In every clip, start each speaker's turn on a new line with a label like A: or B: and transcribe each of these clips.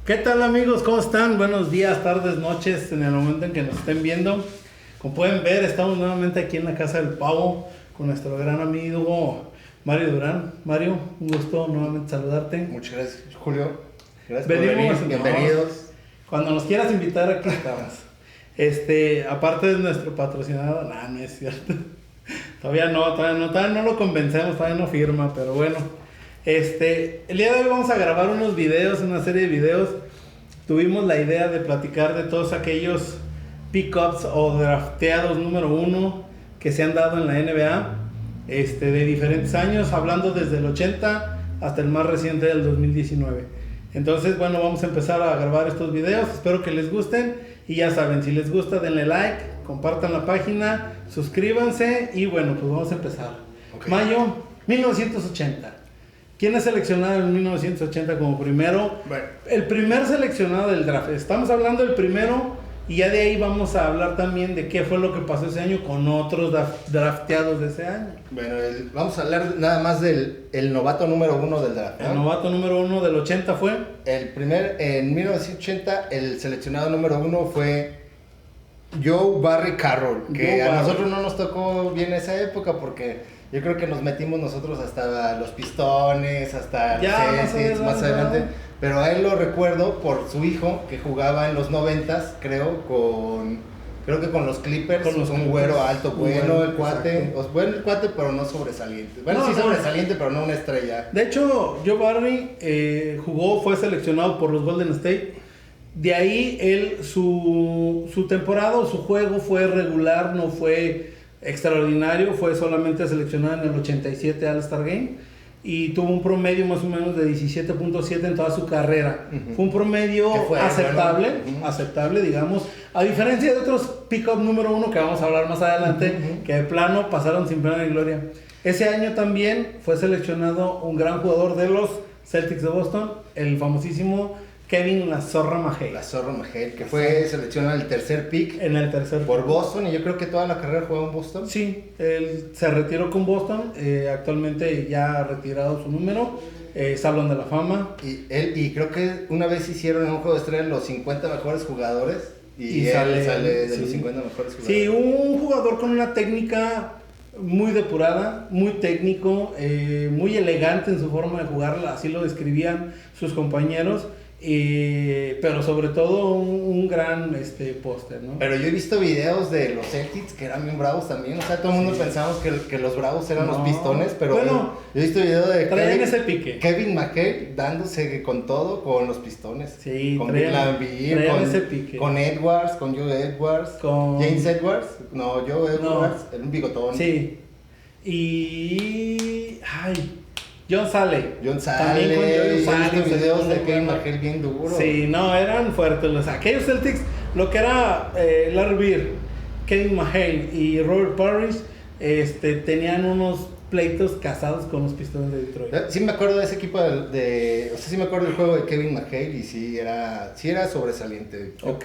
A: ¿Qué tal amigos? ¿Cómo están? Buenos días, tardes, noches, en el momento en que nos estén viendo. Como pueden ver, estamos nuevamente aquí en la Casa del Pavo con nuestro gran amigo Mario Durán. Mario, un gusto nuevamente saludarte.
B: Muchas gracias, Julio. Gracias por venir.
A: Bienvenidos. Cuando nos quieras invitar, aquí estamos. Aparte de nuestro patrocinador, no es cierto. Todavía no lo convencemos, todavía no firma, pero bueno. El día de hoy vamos a grabar unos videos, una serie de videos. Tuvimos la idea de platicar de todos aquellos pickups o drafteados número 1 que se han dado en la NBA, de diferentes años, hablando desde el 80 hasta el más reciente del 2019. Entonces, bueno, vamos a empezar a grabar estos videos. Espero que les gusten y ya saben, si les gusta denle like, compartan la página, suscríbanse y bueno, pues vamos a empezar. Okay. Mayo 1980. ¿Quién es seleccionado en 1980 como primero? Bueno. El primer seleccionado del draft. Estamos hablando del primero y ya de ahí vamos a hablar también de qué fue lo que pasó ese año con otros drafteados de ese año.
B: Bueno, vamos a hablar nada más del novato número 1 del draft, ¿no?
A: El novato número 1 del 80 fue.
B: En 1980, el seleccionado número 1 fue Joe Barry Carroll, que a nosotros no nos tocó bien esa época porque yo creo que nos metimos nosotros hasta los Pistones, hasta los Celtics, más adelante. Pero a él lo recuerdo por su hijo, que jugaba en los 90s, creo que con los Clippers. Con un güero alto, bueno, el cuate. Bueno, el cuate, pero no sobresaliente. Bueno, sí sobresaliente, pero no una estrella.
A: De hecho, Joe Barry fue seleccionado por los Golden State. De ahí, su temporada o su juego fue regular, no fue extraordinario, fue solamente seleccionado en el 87 All-Star Game y tuvo un promedio más o menos de 17.7 en toda su carrera. Fue un promedio aceptable, digamos, a diferencia de otros pick-up número 1 que vamos a hablar más adelante, que de plano pasaron sin pena ni gloria. Ese año también fue seleccionado un gran jugador de los Celtics de Boston, el famosísimo Kevin La Zorra Mahale,
B: que fue seleccionado en el tercer pick. Por Boston, y yo creo que toda la carrera jugó en Boston.
A: Sí, él se retiró con Boston, actualmente ya ha retirado su número, Salón de la Fama.
B: Y creo que una vez hicieron en un juego de estrella los 50 mejores jugadores, y él sale de los 50 mejores jugadores.
A: Sí, un jugador con una técnica muy depurada, muy técnico, muy elegante en su forma de jugar, así lo describían sus compañeros. Pero sobre todo un gran póster, ¿no?
B: Pero yo he visto videos de los Celtics que eran bien bravos también. O sea, todo el mundo pensamos que los bravos eran los Pistones, pero bueno, yo he visto videos de Kevin McHale dándose con todo con los Pistones.
A: Sí,
B: con Lambir, con Edwards, con Joe Edwards, con James Edwards. No, Joe Edwards, era un bigotón.
A: Sí. John Salley.
B: También con John Salley. Videos de Kevin McHale bien duros.
A: Sí, no, eran fuertes. Aquellos Celtics, lo que era Larry Bird, Kevin McHale y Robert Parrish, tenían unos pleitos casados con los Pistones de Detroit.
B: Sí me acuerdo de ese equipo sí me acuerdo del juego de Kevin McHale y sí era sobresaliente.
A: Ok.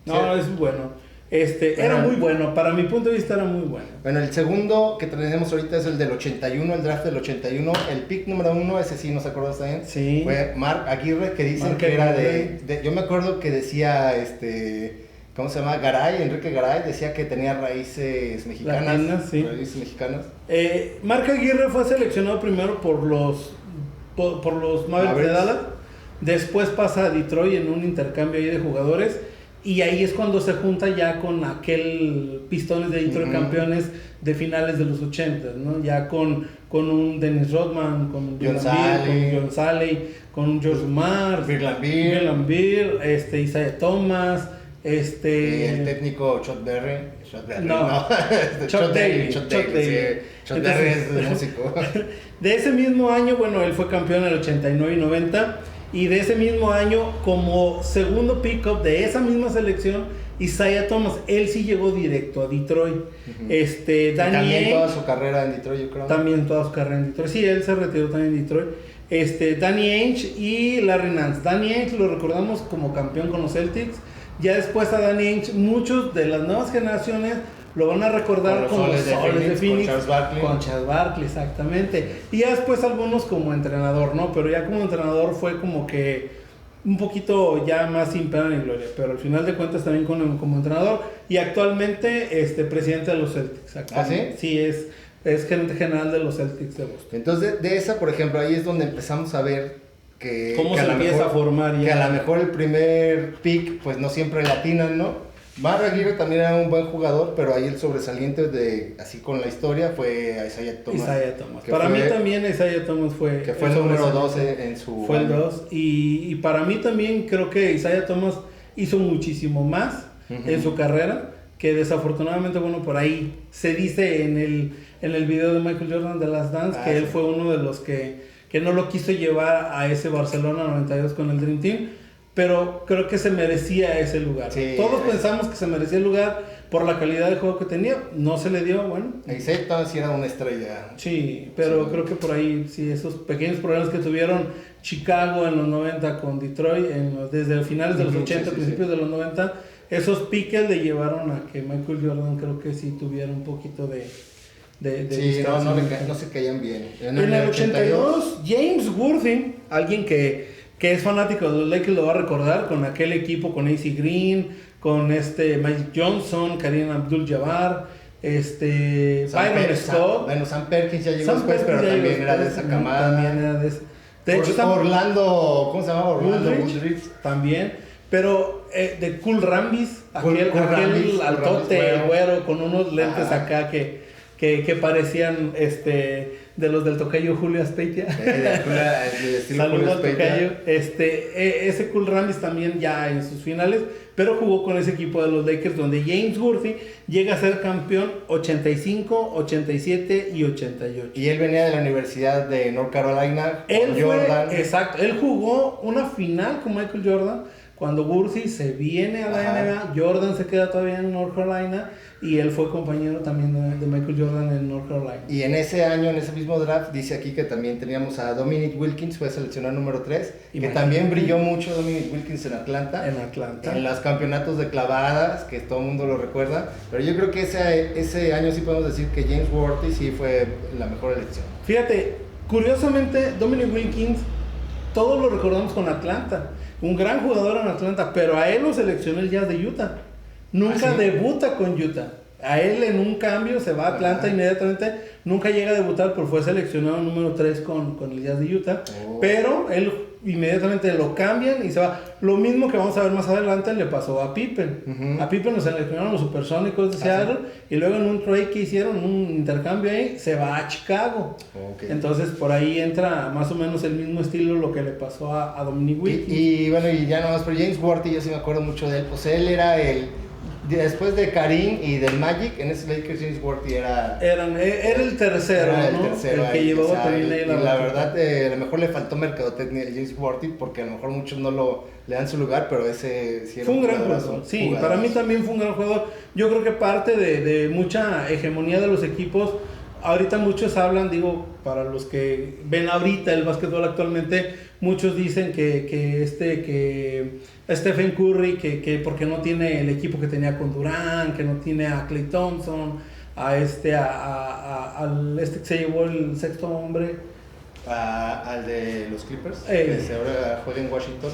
A: No, es bueno. Era muy bueno, para mi punto de vista era muy bueno.
B: Bueno, el segundo que tenemos ahorita es el del 81, el draft del 81. El pick número 1, ese sí nos acordamos también.
A: Sí.
B: Fue Mark Aguirre, que dicen que era yo me acuerdo que decía, ¿cómo se llama? Enrique Garay, decía que tenía raíces mexicanas.
A: Latinas, sí.
B: Raíces mexicanas.
A: Mark Aguirre fue seleccionado primero por los Mavericks de Dallas. Después pasa a Detroit en un intercambio ahí de jugadores. Y ahí es cuando se junta ya con aquel Pistones de Detroit campeones de finales de los 80, ¿no? Ya con un Dennis Rodman, con John Salley, con George Umar,
B: Bill
A: Laimbeer, Isaiah Thomas,
B: y el técnico Chuck Berry.
A: Chuck Daly.
B: Chuck Berry es el músico.
A: De ese mismo año, bueno, él fue campeón en el 89 y 90. Y de ese mismo año, como segundo pick-up de esa misma selección, Isaiah Thomas, él sí llegó directo a Detroit.
B: También toda su carrera en Detroit, yo creo.
A: También toda su carrera en Detroit. Sí, él se retiró también en Detroit. Danny Ainge y Larry Nance. Danny Ainge lo recordamos como campeón con los Celtics. Ya después a Danny Ainge, muchos de las nuevas generaciones lo van a recordar con los Soles de Phoenix, con Charles Barkley, exactamente. Y ya después algunos como entrenador, ¿no? Pero ya como entrenador fue como que un poquito ya más sin pena ni gloria, pero al final de cuentas también como entrenador y actualmente presidente de los Celtics.
B: ¿Ah, sí?
A: Sí, es gerente general de los Celtics de Boston.
B: Entonces, de esa, por ejemplo, ahí es donde empezamos a ver que...
A: ¿Cómo
B: que
A: se empieza a formar ya?
B: Que a lo mejor el primer pick, pues no siempre latinan, ¿no? Matt Aguirre también era un buen jugador, pero ahí el sobresaliente de, así con la historia, fue Isaiah Thomas.
A: Isaiah Thomas. Para mí también Isaiah Thomas fue...
B: Que fue el número 12 en su...
A: Fue el 2. Y para mí también creo que Isaiah Thomas hizo muchísimo más en su carrera, que desafortunadamente, bueno, por ahí se dice en el video de Michael Jordan de Last Dance, que él fue uno de los que no lo quiso llevar a ese Barcelona 92 con el Dream Team. Pero creo que se merecía ese lugar.
B: Sí,
A: todos pensamos que se merecía el lugar por la calidad de juego que tenía. No se le dio, bueno.
B: Isaiah Thomas sí era una estrella.
A: Sí, pero creo que por ahí, sí, esos pequeños problemas que tuvieron Chicago en los 90 con Detroit, desde finales de los 80, principios de los 90, esos piques le llevaron a que Michael Jordan creo que sí tuviera un poquito de
B: sí, no se caían bien.
A: En el 82, James Worthy, alguien que es fanático de los Lakers, lo va a recordar con aquel equipo, con AC Green, con Magic Johnson, Kareem Abdul-Jabbar, Byron Scott.
B: Bueno, Sam Perkins ya llegó después, pero también era de esa camada.
A: También era de esa. De hecho,
B: Orlando, ¿cómo se llama? Orlando
A: Woodridge. También. Pero de Cool Rambis, aquel altote, güero, con unos lentes acá que parecían de los del tocayo Julio Aspeitia. Saludos al tocayo. Ese Cool Rambis también ya en sus finales, pero jugó con ese equipo de los Lakers donde James Worthy llega a ser campeón 85, 87 y 88.
B: Y él venía de la Universidad de North Carolina con Jordan.
A: Exacto, él jugó una final con Michael Jordan. Cuando Worthy se viene a la NBA, Jordan se queda todavía en North Carolina y él fue compañero también de Michael Jordan en North Carolina.
B: Y en ese año, en ese mismo draft, dice aquí que también teníamos a Dominic Wilkins, fue seleccionado número 3, que también brilló mucho Dominic Wilkins en Atlanta. En los campeonatos de clavadas, que todo el mundo lo recuerda. Pero yo creo que ese año sí podemos decir que James Worthy sí fue la mejor elección.
A: Fíjate, curiosamente, Dominic Wilkins, todos lo recordamos con Atlanta. Un gran jugador en Atlanta, pero a él lo seleccionó el Jazz de Utah. Nunca debuta con Utah. A él en un cambio se va a Atlanta inmediatamente. Nunca llega a debutar, pero fue seleccionado número 3 con el Jazz de Utah. Pero él inmediatamente lo cambian y se va. Lo mismo que vamos a ver más adelante le pasó a Pippen. A Pippen lo seleccionaron los Supersónicos de Seattle y luego en un trade que hicieron, un intercambio ahí, se va a Chicago. Entonces por ahí entra más o menos el mismo estilo lo que le pasó a Dominic Wilkins.
B: Y bueno, y ya nomás, pero James Worthy yo sí me acuerdo mucho de él. Pues él era después de Kareem y del Magic, en ese Lakers James Worthy era
A: el tercero, el que llevaba también ahí
B: la verdad, a lo mejor le faltó mercadotecnia a James Worthy, porque a lo mejor muchos no le dan su lugar, pero ese sí era
A: fue un gran jugador. Sí, para mí también fue un gran jugador. Yo creo que parte de mucha hegemonía de los equipos. Ahorita muchos hablan, para los que ven ahorita el básquetbol actualmente, muchos dicen que Stephen Curry, que porque no tiene el equipo que tenía con Durant, que no tiene a Klay Thompson, al que se llevó el sexto hombre.
B: Al de los Clippers, que ahora juega en Washington.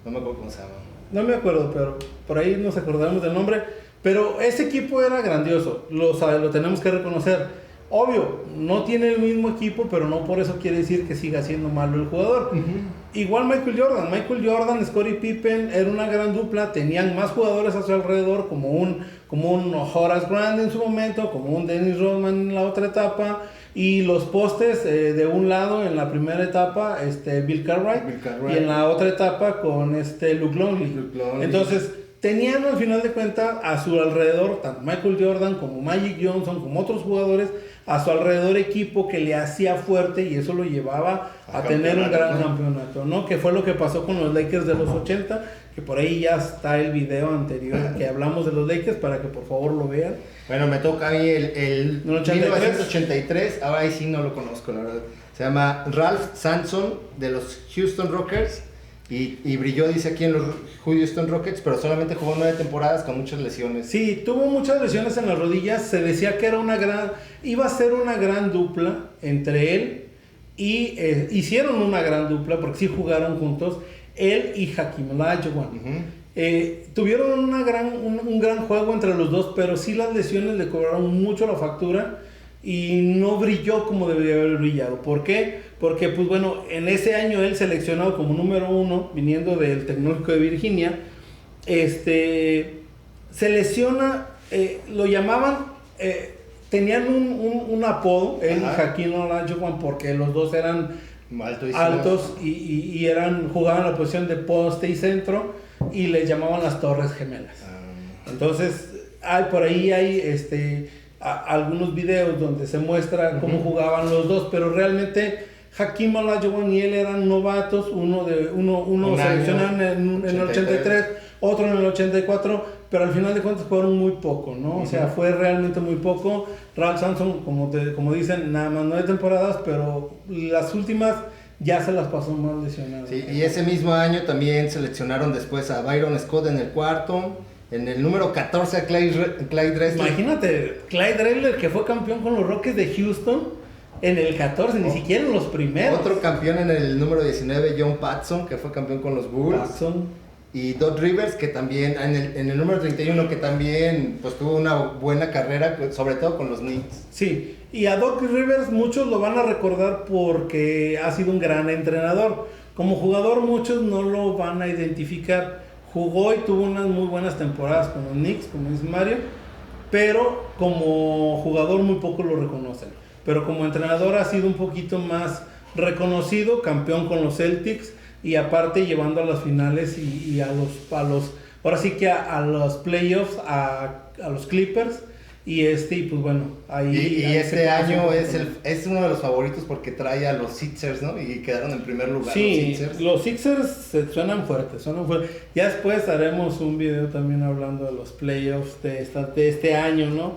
B: No me acuerdo cómo se llama.
A: No me acuerdo, pero por ahí nos acordamos del nombre. Pero ese equipo era grandioso, lo tenemos que reconocer. Obvio, no tiene el mismo equipo, pero no por eso quiere decir que siga siendo malo el jugador. Igual Michael Jordan, Scottie Pippen era una gran dupla, tenían más jugadores a su alrededor, como un Horace Grant en su momento, como un Dennis Rodman en la otra etapa, y los postes de un lado en la primera etapa, Bill Cartwright, y en la otra etapa con Luke Longley. Entonces, tenían al final de cuentas a su alrededor, tanto Michael Jordan como Magic Johnson, como otros jugadores, a su alrededor equipo que le hacía fuerte y eso lo llevaba a tener un gran campeonato, ¿no? Que fue lo que pasó con los Lakers de los 80, que por ahí ya está el video anterior que hablamos de los Lakers para que por favor lo vean.
B: Bueno, me toca a mí el 1983, ahora ahí sí no lo conozco, la verdad. Se llama Ralph Sampson de los Houston Rockets. Y brilló, dice aquí, en los Houston Rockets, pero solamente jugó 9 temporadas con muchas lesiones.
A: Sí, tuvo muchas lesiones en las rodillas. Se decía que iba a ser una gran dupla entre él y hicieron una gran dupla porque sí jugaron juntos. él y Hakeem Olajuwon.
B: Ujú.
A: Tuvieron un gran juego entre los dos, pero sí las lesiones le cobraron mucho la factura y no brilló como debería haber brillado. ¿Por qué? Porque, pues bueno, en ese año él seleccionado como número 1, viniendo del Tecnológico de Virginia, se lesiona, lo llamaban, tenían un apodo, él y Hakeem Olajuwon, porque los dos eran altos y jugaban la posición de poste y centro y les llamaban las Torres Gemelas. Entonces, por ahí hay algunos videos donde se muestra cómo jugaban los dos, pero realmente Hakeem Olajuwon y él eran novatos, uno seleccionaron en el 83, otro en el 84, pero al final de cuentas jugaron muy poco, ¿no? O sea, fue realmente muy poco. Ralph Sampson, como dicen, nada más 9 temporadas, pero las últimas ya se las pasó más lesionadas.
B: Sí, y ese mismo año también seleccionaron después a Byron Scott en el cuarto. En el número 14 a Clyde Drexler.
A: Imagínate, Clyde Drexler, que fue campeón con los Rockets de Houston en el 14, ni siquiera en los primeros.
B: Otro campeón en el número 19, John Paxson, que fue campeón con los Bulls. Y Doc Rivers, que también, en el número 31, que también pues tuvo una buena carrera, sobre todo con los Knicks.
A: Sí, y a Doc Rivers muchos lo van a recordar porque ha sido un gran entrenador. Como jugador muchos no lo van a identificar. Jugó y tuvo unas muy buenas temporadas con los Knicks, como dice Mario, pero como jugador muy poco lo reconocen. Pero como entrenador ha sido un poquito más reconocido, campeón con los Celtics y aparte llevando a las finales y a los ahora sí que a los playoffs, a los Clippers. Y pues bueno, ahí
B: este año es uno de los favoritos porque trae a los Sixers, ¿no? Y quedaron en primer lugar.
A: Sí, los Sixers suenan fuertes. Ya después haremos un video también hablando de los playoffs de este año, ¿no?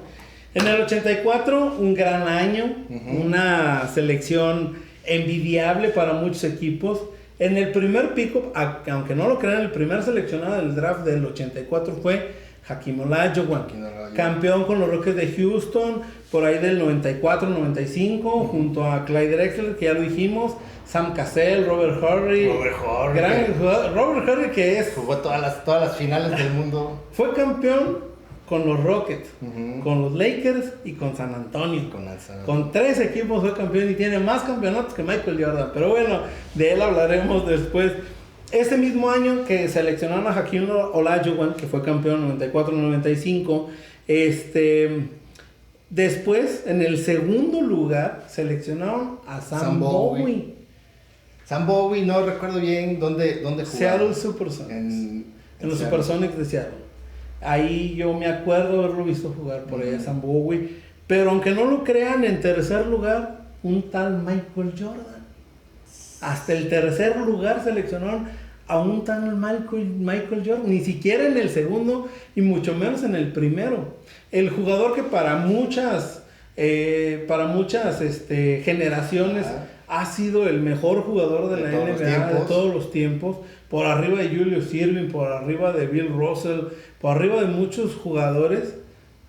A: En el 84, un gran año, una selección envidiable para muchos equipos. En el primer pick-up, aunque no lo crean, el primer seleccionado del draft del 84 fue Hakeem Olajuwon, campeón con los Rockets de Houston, por ahí del 94-95, junto a Clyde Drexler, que ya lo dijimos, Sam Cassell, Robert Horry, gran jugador, Robert Horry que
B: jugó todas las finales del mundo.
A: Fue campeón con los Rockets, con los Lakers y con San Antonio. Con 3 equipos fue campeón y tiene más campeonatos que Michael Jordan, pero bueno, de él hablaremos después. Ese mismo año que seleccionaron a Hakeem Olajuwon, que fue campeón 94-95, después, en el segundo lugar, seleccionaron a Sam Bowie.
B: Sam Bowie, no recuerdo bien dónde jugaba.
A: Seattle Supersonics. En los Supersonics de Seattle. Ahí yo me acuerdo haberlo visto jugar por allá, Sam Bowie. Pero aunque no lo crean, en tercer lugar, un tal Michael Jordan. Hasta el tercer lugar seleccionaron a un tal Michael Jordan, ni siquiera en el segundo y mucho menos en el primero. El jugador que para muchas generaciones ha sido el mejor jugador de la NBA de todos los tiempos, por arriba de Julius Erving, por arriba de Bill Russell, por arriba de muchos jugadores.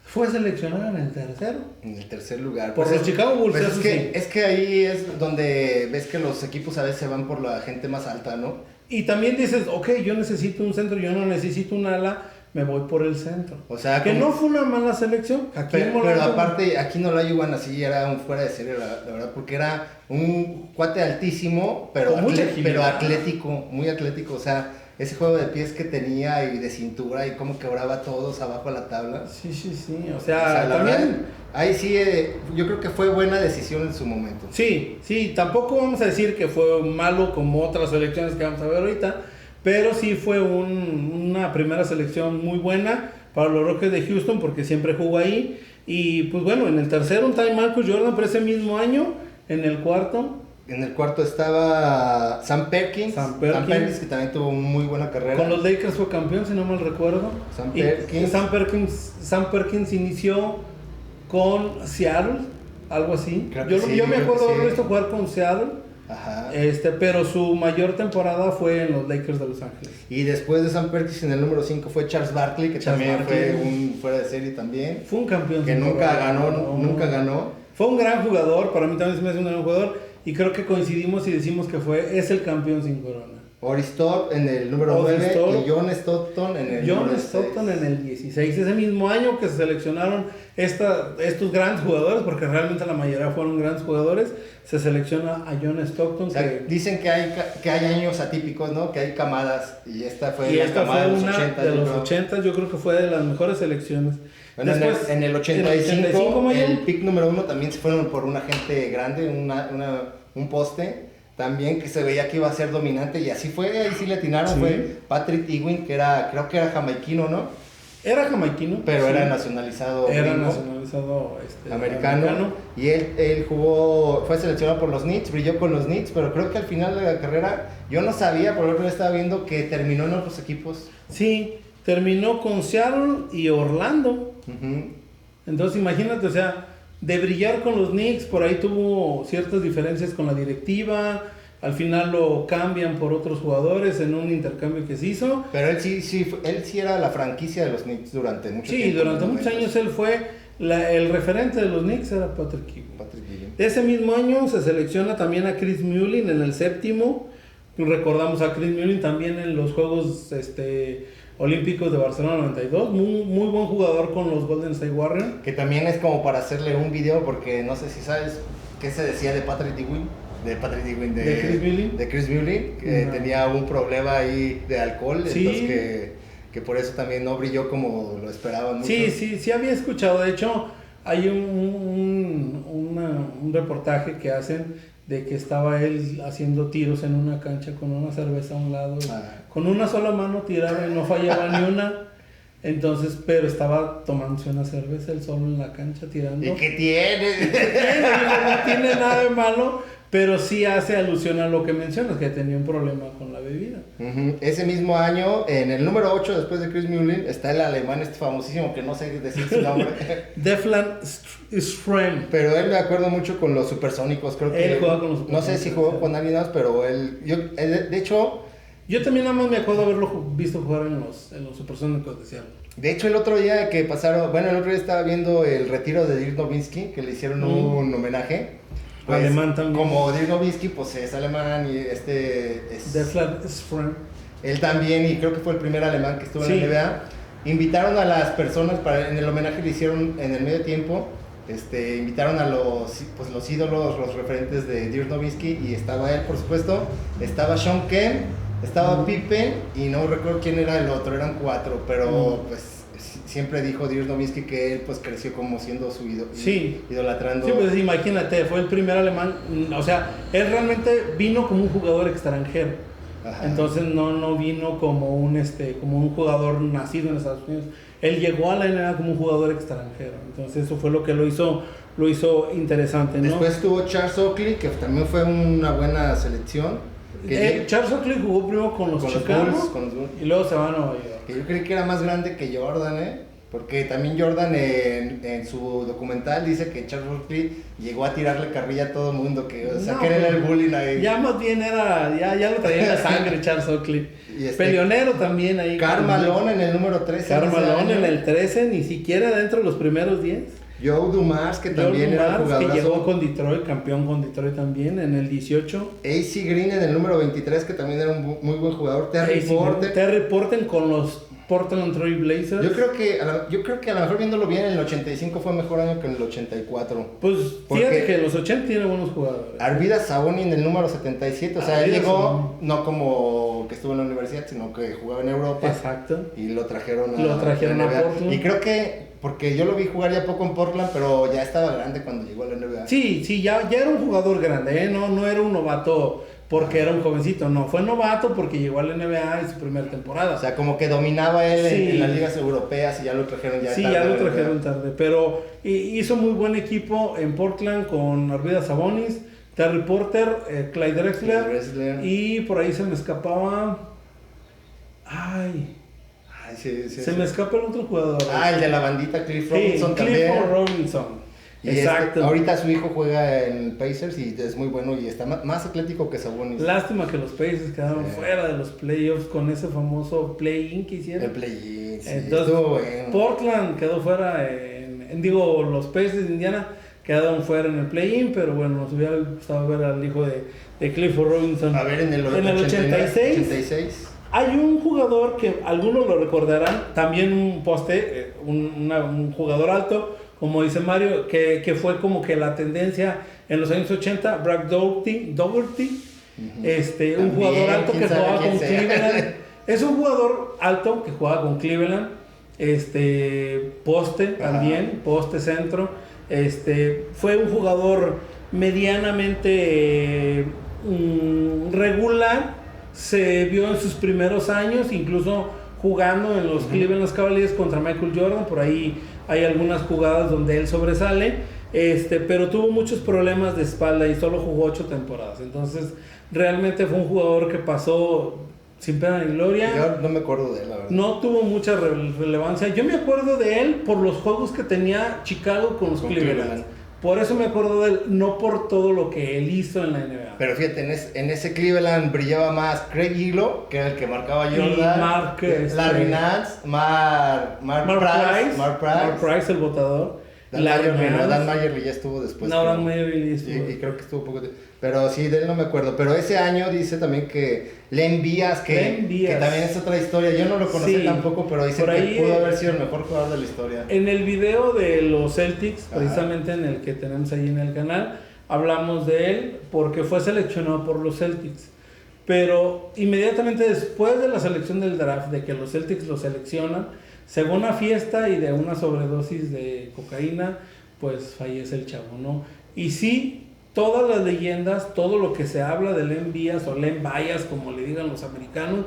A: Fue seleccionado en el tercero.
B: En el tercer lugar.
A: Por los Chicago Bulls.
B: Es que ahí es donde ves que los equipos a veces van por la gente más alta, ¿no?
A: Y también dices, ok, yo necesito un centro, yo no necesito un ala, me voy por el centro.
B: O sea,
A: que no fue una mala selección.
B: Pero aparte, aquí no lo ayudan así, era un fuera de serie, la verdad, porque era un cuate altísimo, pero atlético, muy atlético, o sea, ese juego de pies que tenía y de cintura y cómo quebraba a todos abajo a la tabla.
A: Sí, o sea también...
B: Verdad, ahí sí, yo creo que fue buena decisión en su momento.
A: Sí, tampoco vamos a decir que fue malo como otras selecciones que vamos a ver ahorita, pero sí fue una primera selección muy buena para los Rockets de Houston porque siempre jugó ahí. Y pues bueno, en el tercero un tal Marcus Jordan, pero ese mismo año, en el cuarto...
B: En el cuarto estaba Sam Perkins, que también tuvo muy buena carrera.
A: Con los Lakers fue campeón, si no mal recuerdo. Sam Perkins inició con Seattle, algo así. Yo me acuerdo haber visto jugar con Seattle.
B: Ajá.
A: Pero su mayor temporada fue en los Lakers de Los Ángeles.
B: Y después de Sam Perkins en el número 5 fue Charles Barkley, que también fue un fuera de serie también.
A: Fue un campeón.
B: Que nunca ganó.
A: Fue un gran jugador, para mí también se me hace un gran jugador. Y creo que coincidimos y decimos que es el campeón sin corona.
B: Oris Topp en el número 9 y John Stockton en el número 16.
A: En el 16. Ese mismo año que se seleccionaron estos grandes jugadores, porque realmente la mayoría fueron grandes jugadores, se selecciona a John Stockton.
B: O sea, dicen que hay años atípicos, ¿no? Que hay camadas, y esta fue
A: la camada de los 80. De los 80, yo creo que fue de las mejores selecciones.
B: Bueno, después, en el 85 el pick número 1 también se fueron por un agente grande, un poste. También que se veía que iba a ser dominante y así fue, ahí sí le atinaron, sí. Fue Patrick Ewing, creo que era jamaiquino, ¿no?
A: Era jamaiquino.
B: Pero sí. Era nacionalizado.
A: Era nacionalizado
B: americano. Y él fue seleccionado por los Knicks, brilló con los Knicks, pero creo que al final de la carrera, yo no sabía, por lo que estaba viendo, que terminó en otros equipos.
A: Sí, terminó con Seattle y Orlando.
B: Uh-huh.
A: Entonces imagínate, o sea, de brillar con los Knicks, por ahí tuvo ciertas diferencias con la directiva, al final lo cambian por otros jugadores en un intercambio que se hizo.
B: Pero él sí era la franquicia de los Knicks durante mucho tiempo.
A: Sí, durante muchos años él fue el referente de los Knicks, era Patrick Ewing. Ese mismo año se selecciona también a Chris Mullin en el 7º. Recordamos a Chris Mullin también en los Juegos Olímpicos de Barcelona 92, muy buen jugador con los Golden State Warriors.
B: Que también es como para hacerle un video, porque no sé si sabes qué se decía de Patrick Ewing. De Chris Mullin, que tenía un problema ahí de alcohol, sí. Entonces que por eso también no brilló como lo esperaban mucho.
A: Sí había escuchado. De hecho, hay un reportaje que hacen de que estaba él haciendo tiros en una cancha con una cerveza a un lado, con una sola mano tiraba y no fallaba ni una. Entonces, pero estaba tomándose una cerveza él solo en la cancha tirando.
B: ¿Y qué tiene?
A: No tiene nada de malo, pero sí hace alusión a lo que mencionas, que tenía un problema con la bebida.
B: Uh-huh. Ese mismo año, en el número 8, después de Chris Mullin, está el alemán famosísimo, que no sé decir su nombre.
A: Deflan Strem.
B: Pero él me acuerdo mucho con los Supersónicos, creo que...
A: Él jugaba con los
B: Supersónicos. No sé si jugó con alguien más, pero de hecho...
A: Yo también nada más me acuerdo haberlo visto jugar en los Supersónicos de Seattle.
B: De hecho, el otro día estaba viendo el retiro de Dirk Nowitzki, que le hicieron un homenaje. Pues,
A: alemán también.
B: Como Dirk Nowitzki, pues es alemán y
A: Deflan Strem.
B: Él también, y creo que fue el primer alemán que estuvo en la NBA. Invitaron a las personas, en el homenaje le hicieron en el medio tiempo, invitaron a los ídolos, los referentes de Dirk Nowitzki, y estaba él, por supuesto, estaba Sean Kemp, estaba Pippen, y no recuerdo quién era el otro, eran 4, pero pues siempre dijo Dirk Nowitzki que él pues creció como siendo su ídolo, idolatrando.
A: Sí, pues imagínate, fue el primer alemán, o sea, él realmente vino como un jugador extranjero. Ajá. Entonces no vino como un jugador nacido en Estados Unidos. Él llegó a la NBA como un jugador extranjero. Entonces eso fue lo que lo hizo interesante, ¿no?
B: Después tuvo Charles Oakley, que también fue una buena selección.
A: Charles Oakley jugó primero con los Chicago
B: Bulls,
A: y luego se va a Nueva York.
B: Que yo creí que era más grande que Jordan, porque también Jordan en su documental dice que Charles Oakley llegó a tirarle carrilla a todo el mundo, que era el bullying ahí.
A: Ya más bien ya lo traía en la sangre Charles Oakley. Peleonero también ahí.
B: Karl Malone en el número 13.
A: Karl Malone en el 13, ni siquiera dentro de los primeros 10.
B: Joe Dumars, que también era jugador.
A: Que llegó con Detroit, campeón con Detroit también en el 18.
B: AC Green en el número 23, que también era un muy buen jugador. Terry
A: Porter con los Portland Trail Blazers.
B: Yo creo que a lo mejor viéndolo bien, el 85 fue mejor año que en el 84.
A: Pues fíjate que en los 80 tiene buenos jugadores.
B: Arvydas Sabonis en el número 77, o sea, él llegó no como que estuvo en la universidad, sino que jugaba en Europa.
A: Exacto.
B: Y lo trajeron
A: a Portland.
B: Y creo que porque yo lo vi jugar ya poco en Portland, pero ya estaba grande cuando llegó a la NBA.
A: Sí, ya era un jugador grande, no era un novato porque era un jovencito, no, fue novato porque llegó a la NBA en su primera temporada.
B: O sea, como que dominaba él en las ligas europeas y ya lo trajeron tarde.
A: Sí, ya lo trajeron tarde, pero hizo muy buen equipo en Portland con Arvydas Sabonis, Terry Porter, Clyde Drexler, y por ahí se me escapaba... Se me escapa el otro jugador.
B: El de la bandita, Cliff Robinson también.
A: Cliff Robinson. Exacto.
B: Ahorita su hijo juega en Pacers y es muy bueno y está más atlético que Sabonis.
A: Lástima que los Pacers quedaron fuera de los playoffs con ese famoso play-in que hicieron.
B: El play-in, sí.
A: Entonces, Portland quedó fuera, los Pacers de Indiana quedaron fuera en el play-in, pero bueno, nos hubiera gustado ver al hijo de Clifford Robinson.
B: A ver, en el
A: 86 hay un jugador que algunos lo recordarán, también un poste, un jugador alto, como dice Mario, que fue como que la tendencia en los años 80, Brad Dougherty, un jugador alto que jugaba con Cleveland. Es un jugador alto que jugaba con Cleveland, poste también, poste centro. Fue un jugador medianamente regular, se vio en sus primeros años, incluso jugando en los Cleveland Cavaliers contra Michael Jordan, por ahí hay algunas jugadas donde él sobresale, pero tuvo muchos problemas de espalda y solo jugó 8 temporadas, entonces realmente fue un jugador que pasó sin pena ni gloria.
B: Yo no me acuerdo de él, la verdad.
A: No tuvo mucha relevancia. Yo me acuerdo de él por los juegos que tenía Chicago con los Cleveland. Por eso me acuerdo de él, no por todo lo que él hizo en la NBA.
B: Pero fíjate, en ese Cleveland brillaba más Craig Hilo, que era el que marcaba Jordan, Larry Nance, Mark
A: Price, el botador.
B: Dan Mayerly ya estuvo después.
A: No, Dan Mayerly estuvo.
B: Y creo que estuvo poco tiempo. Pero sí, de él no me acuerdo. Pero ese año dice también que Len Bias, que también es otra historia. Yo no lo conocí tampoco, pero dicen que pudo haber sido el mejor jugador de la historia.
A: En el video de los Celtics, precisamente en el que tenemos ahí en el canal, hablamos de él porque fue seleccionado por los Celtics. Pero inmediatamente después de la selección del draft, de que los Celtics lo seleccionan, se va a una fiesta y de una sobredosis de cocaína, pues fallece el chavo, ¿no? Y sí, todas las leyendas, todo lo que se habla de Len Bias o Len Bias, como le digan los americanos,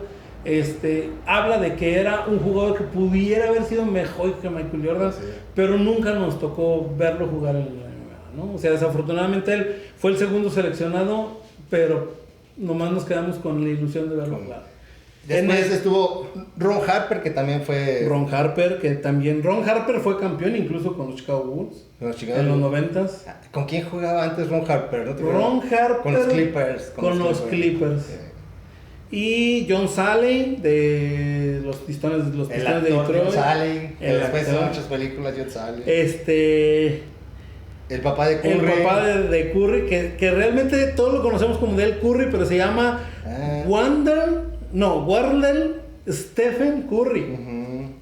A: habla de que era un jugador que pudiera haber sido mejor que Michael Jordan, pero nunca nos tocó verlo jugar en la NBA, ¿no? O sea, desafortunadamente él fue el segundo seleccionado, pero nomás nos quedamos con la ilusión de verlo jugar.
B: Después estuvo Ron Harper, que también fue...
A: Ron Harper fue campeón incluso con los Chicago Bulls en los 90s.
B: ¿Con quién jugaba antes Ron Harper?
A: Ron Harper
B: con los Clippers.
A: Con los Clippers. Sí. Y John Salley de los Pistones de Detroit.
B: John Salley, después de muchas películas, John Salley. El papá de Curry.
A: El papá de Curry, que realmente todos lo conocemos como Del Curry, pero se llama Wardell Stephen Curry.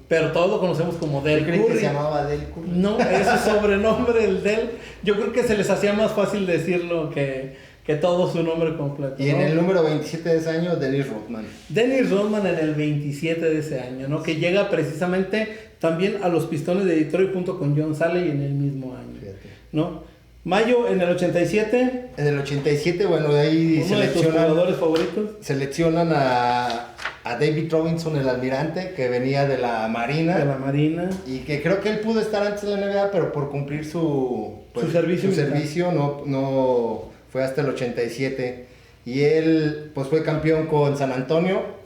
A: Pero todos lo conocemos como Del Curry.
B: Que se llamaba Del Curry.
A: No, es su sobrenombre, el Del. Yo creo que se les hacía más fácil decirlo que todo su nombre completo.
B: Y en el número 27 de ese año, Dennis Rodman.
A: Dennis Rodman en el 27 de ese año, ¿no? Que llega precisamente también a los Pistones de Detroit junto con John Salley en el mismo año. Fíjate. ¿No? Mayo en el 87.
B: En el 87, bueno, de ahí
A: uno de tus jugadores favoritos.
B: Seleccionan a David Robinson, el almirante, que venía de la Marina. Y que creo que él pudo estar antes de la NBA, pero por cumplir su servicio no fue hasta el 87. Y él pues fue campeón con San Antonio.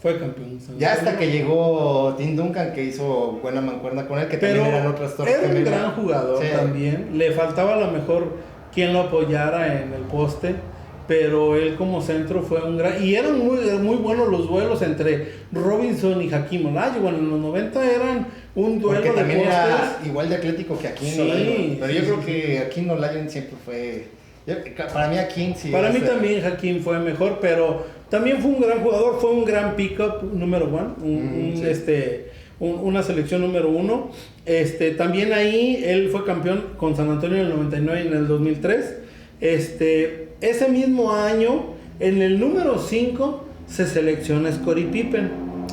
B: Ya hasta que llegó Tim Duncan, que hizo buena mancuerna con él, que pero también eran otras torres.
A: Era un gran jugador también. Le faltaba a lo mejor quien lo apoyara en el poste. Pero él como centro fue un gran... Y eran muy buenos los duelos entre Robinson y Hakeem Olajuwon. En los 90 eran un duelo de postes.
B: Porque también era igual de atlético que Hakeem Olajuwon. Pero yo creo que Hakeem Olajuwon siempre fue... Para mí Hakeem sí.
A: Para mí también Hakeem fue mejor, pero también fue un gran jugador. Fue un gran pick-up número 1. Una selección número 1. También ahí él fue campeón con San Antonio en el 99 y en el 2003. Ese mismo año, en el número 5, se selecciona Scottie Pippen.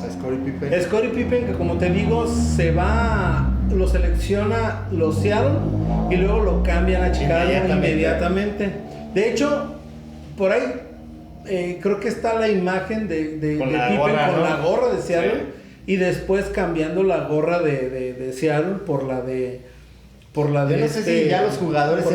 A: Scottie Pippen, que como te digo, lo selecciona los Seattle y luego lo cambian a Chicago inmediatamente. De hecho, por ahí creo que está la imagen de Pippen con la gorra de Seattle y después cambiando la gorra de Seattle por la de...
B: Yo no sé si ya los jugadores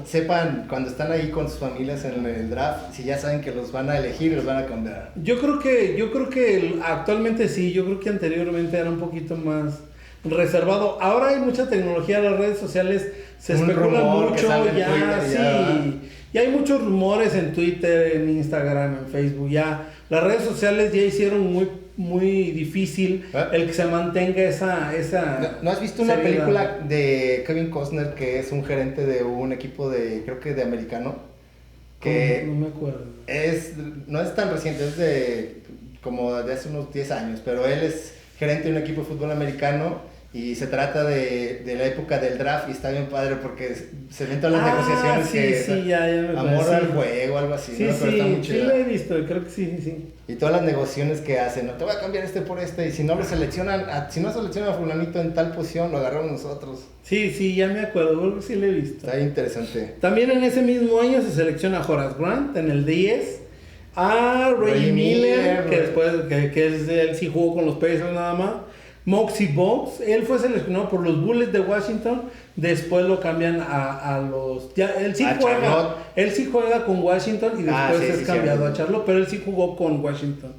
B: sepan cuando están ahí con sus familias en el draft, si ya saben que los van a elegir y los van a cambiar.
A: Yo creo que actualmente sí, yo creo que anteriormente era un poquito más reservado. Ahora hay mucha tecnología, las redes sociales se especula mucho, Y hay muchos rumores en Twitter, en Instagram, en Facebook. Ya las redes sociales ya hicieron muy difícil el que se mantenga esa
B: ¿No has visto una
A: seriedad?
B: película de Kevin Costner que es un gerente de un equipo creo que de americano? Que
A: No me acuerdo.
B: no es tan reciente, es como de hace unos 10 años, pero él es gerente de un equipo de fútbol americano y se trata de la época del draft y está bien padre porque se ven todas las negociaciones
A: sí, ya me
B: amor
A: acuerdo,
B: al
A: sí.
B: juego, algo así,
A: Sí,
B: ¿no? Pero está muy
A: sí
B: chida.
A: lo he visto, creo que sí.
B: Y todas las negociaciones que hacen, no te voy a cambiar este por este, y si no seleccionan a fulanito en tal posición, lo agarramos nosotros.
A: Sí, ya me acuerdo, creo que sí lo he visto.
B: Está interesante.
A: También en ese mismo año se selecciona a Horace Grant en el 10, a Ray Miller, que después, que él sí jugó con los Pacers nada más. Moxie Bogues, él fue seleccionado por los Bullets de Washington, después lo cambian a los... Ya, él sí juega con Washington y después es cambiado a Charlotte, pero él sí jugó con Washington.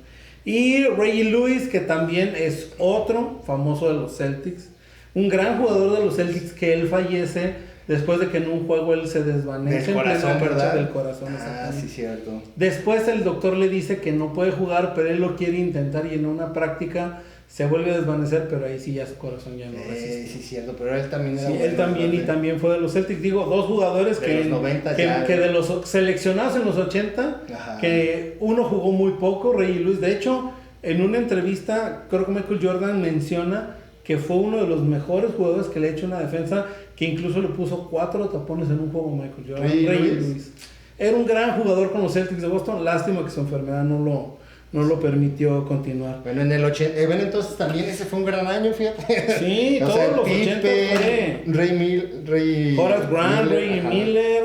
A: Y Reggie Lewis, que también es otro famoso de los Celtics, un gran jugador de los Celtics, que él fallece después de que en un juego él se desvanece.
B: Del corazón, ¿verdad?
A: Del corazón,
B: sí, cierto.
A: Después el doctor le dice que no puede jugar, pero él lo quiere intentar y en una práctica se vuelve a desvanecer, pero ahí sí ya su corazón ya no resiste.
B: Sí, cierto, pero él también era
A: él también, y también fue de los Celtics. Digo, dos jugadores
B: de los 90
A: que de los seleccionados en los 80, ajá, que uno jugó muy poco, Reggie Lewis. De hecho, en una entrevista, creo que Michael Jordan menciona que fue uno de los mejores jugadores que le ha hecho una defensa, que incluso le puso 4 tapones en un juego Michael Jordan. Reggie Lewis. Era un gran jugador con los Celtics de Boston, lástima que su enfermedad no lo permitió continuar.
B: Bueno, en el entonces también ese fue un gran año, fíjate.
A: Sí, todos los 80 fue Horace Grant, Reggie Miller,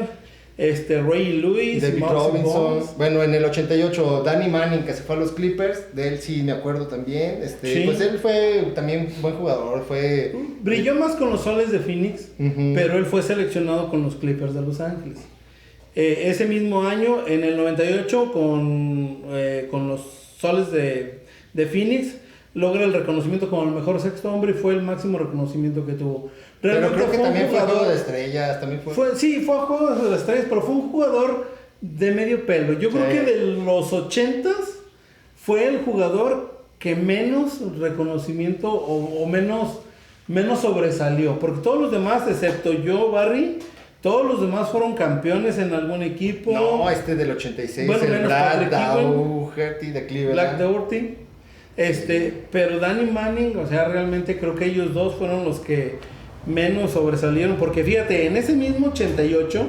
A: Ray Lewis,
B: David Robinson. Bueno, en el 88 Danny Manning, que se fue a los Clippers, de él sí me acuerdo también.
A: Sí.
B: Pues él fue también buen jugador,
A: brilló más con los Soles de Phoenix, pero él fue seleccionado con los Clippers de Los Ángeles. Ese mismo año, en el 98, con los Soles de Phoenix, logra el reconocimiento como el mejor sexto hombre y fue el máximo reconocimiento que tuvo.
B: Realmente pero creo que también fue a Juego de Estrellas.
A: Sí, fue a Juego de Estrellas, pero fue un jugador de medio pelo. Yo creo que de los 80s fue el jugador que menos reconocimiento o menos sobresalió. Porque todos los demás, excepto yo, Barry, todos los demás fueron campeones en algún equipo.
B: No, del 86, bueno, el Black Dougherty de Cleveland.
A: Black Dougherty. Pero Danny Manning, o sea, realmente creo que ellos dos fueron los que menos sobresalieron. Porque fíjate, en ese mismo 88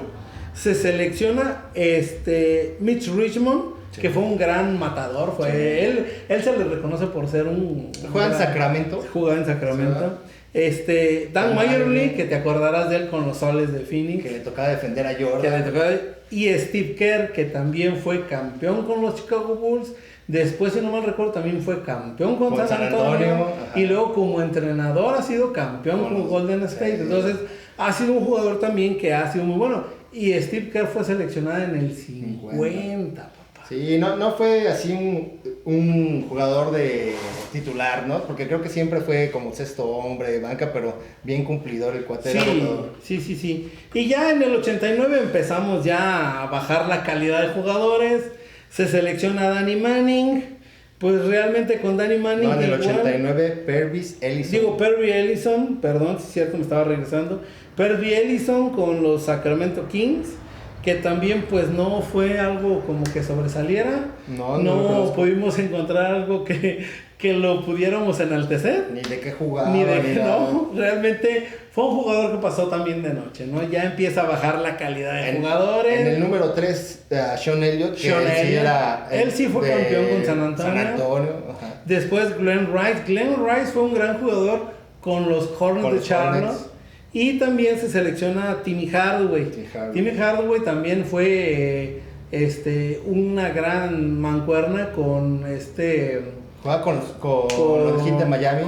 A: se selecciona Mitch Richmond, sí, que fue un gran matador. Sí. Él se le reconoce por ser
B: ¿Juega en Sacramento?
A: Jugaba en Sacramento. Dan Majerle, que te acordarás de él con los Soles de Phoenix,
B: que le tocaba defender a Jordan,
A: y Steve Kerr, que también fue campeón con los Chicago Bulls. Después, si no mal recuerdo, también fue campeón con San Antonio. Y luego como entrenador ha sido campeón con Golden State. Sí. Entonces ha sido un jugador también que ha sido muy bueno. Y Steve Kerr fue seleccionado en el 50.
B: Sí, no fue así un jugador de titular, ¿no? Porque creo que siempre fue como sexto hombre de banca, pero bien cumplidor el cuate.
A: Sí. Y ya en el 89 empezamos ya a bajar la calidad de jugadores. Se selecciona a Danny Manning. Pues realmente con Danny Manning...
B: No, en el 89, Pervis Ellison.
A: Perry Ellison, perdón, si es cierto, me estaba regresando. Perry Ellison con los Sacramento Kings, que también pues no fue algo como que sobresaliera. No pudimos encontrar algo que lo pudiéramos enaltecer.
B: Ni de qué jugaba.
A: No, realmente fue un jugador que pasó también de noche, ¿no? Ya empieza a bajar la calidad de jugadores.
B: En el número 3, Sean Elliott,
A: él sí fue campeón con San Antonio.
B: Ajá.
A: Después Glenn Rice. Glenn Rice fue un gran jugador con los Hornets de Charlotte. Y también se selecciona a Timmy Hardaway. Timmy Hardaway también fue una gran mancuerna con
B: ¿Juega con los Heat de Miami?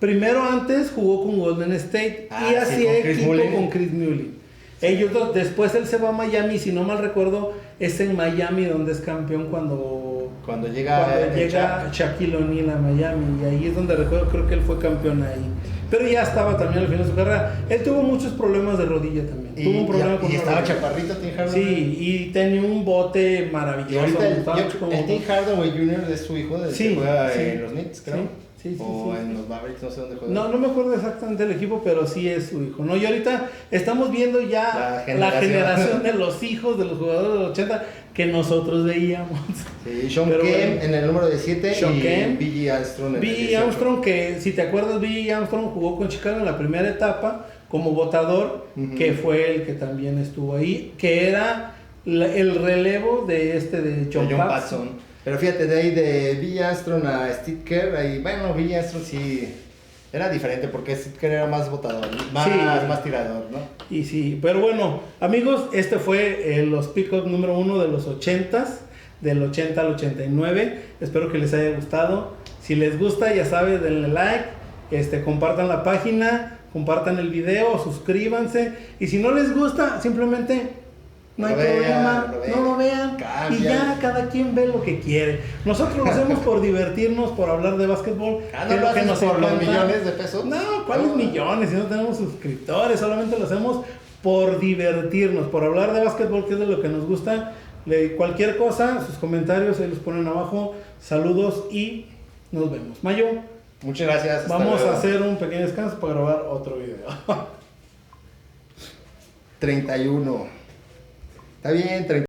A: Primero antes jugó con Golden State y hacía equipo con Chris Mullin. Sí. Ellos dos, después él se va a Miami, si no mal recuerdo, es en Miami donde es campeón cuando
B: Cuando llega
A: Shaquille O'Neal a Miami, y ahí es donde recuerdo, creo que él fue campeón ahí. Pero ya estaba también al final de su carrera. Él tuvo muchos problemas de rodilla también. Tuvo un problema con
B: y estaba
A: rodilla.
B: chaparrito Tim Hardaway.
A: Sí, y tenía un bote maravilloso.
B: Y ahorita
A: el
B: el Tim Hardaway Jr. es su hijo, del que juega en los Knicks, creo. O en los Mavericks, no sé dónde juega.
A: No me acuerdo exactamente del equipo, pero sí es su hijo, ¿no? Y ahorita estamos viendo ya la generación de los hijos de los jugadores de los 80 que nosotros veíamos.
B: Sí, Sean Kemp en el número 17 y B.J. Armstrong en el 18.
A: B.J. Armstrong, que si te acuerdas, B.J. Armstrong jugó con Chicago en la primera etapa como botador, que fue el que también estuvo ahí, que era el relevo de John Paxson.
B: Pero fíjate, de ahí de B.J. Armstrong a Steve Kerr, bueno, B.J. Armstrong sí era diferente porque Steve Kerr era más botador, más tirador, ¿no?
A: Y sí, pero bueno, amigos, este fue los pick-up número 1 de los 80s, del 80 al 89. Espero que les haya gustado. Si les gusta, ya saben, denle like, compartan la página, compartan el video, suscríbanse. Y si no les gusta, simplemente no hay problema, no lo vean.
B: Cambia.
A: Y ya cada quien ve lo que quiere. Nosotros lo hacemos por divertirnos, por hablar de básquetbol.
B: ¿No lo hacemos por los millones de pesos?
A: No, ¿cuáles millones? Si no tenemos suscriptores, solamente lo hacemos por divertirnos, por hablar de básquetbol, que es de lo que nos gusta. Cualquier cosa, sus comentarios ahí los ponen abajo. Saludos y nos vemos. Mayo,
B: muchas gracias.
A: Vamos a hacer un pequeño descanso para grabar otro video.
B: 31. Está bien, 30.